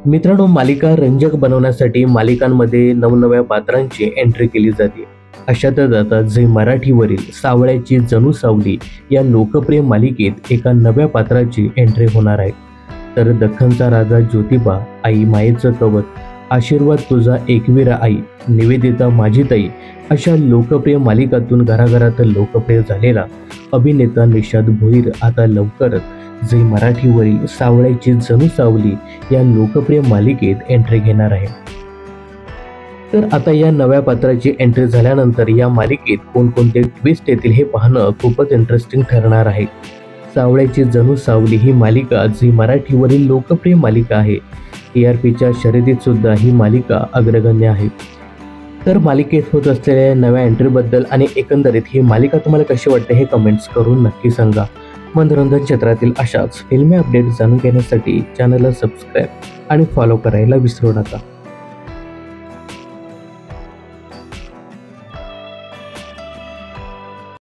मित्रांनो, मालिका रंजक बनवण्यासाठी मालिकांमध्ये नवनव्या पात्रांची एंट्री केली जाते. अशातच आता झी मराठीवरील सावळ्याची जणू सावली या लोकप्रिय मालिकेत एका नव्या पात्राची एंट्री होणार आहे. तर दख्खनचा राजा ज्योतिबा, आई मायेचं कवच, आशीर्वाद तुझा एकवीरा आई, निवेदिता माझी ताई अशा लोकप्रिय मालिकातून घराघरात लोकप्रिय झालेला अभिनेता निषाद भोईर आता लवकरच झी मराठीवरील सावळ्याची जणू सावली या लोकप्रिय मालिकेत एंट्री घेणार आहे. तर आता या नव्या पात्राची एंट्री झाल्यानंतर या मालिकेत कोणकोणते ट्विस्ट येतील हे पाहणं खूपच इंटरेस्टिंग ठरणार आहे. सावळ्याची जणू सावली ही मालिका झी मराठीवरील लोकप्रिय मालिका आहे. TRPच्या शर्यतीत सुद्धा ही मालिका अग्रगण्य आहे. तर मालिकेत होत असलेल्या नव्या एंट्रीबद्दल आणि एकंदरीत ही मालिका तुम्हाला कशी वाटते हे कमेंट्स करून नक्की सांगा. मनोरंजन क्षेत्रातील अशाच फिल्मी अपडेट जाणून घेण्यासाठी चॅनलला सबस्क्राईब आणि फॉलो करायला विसरू नका.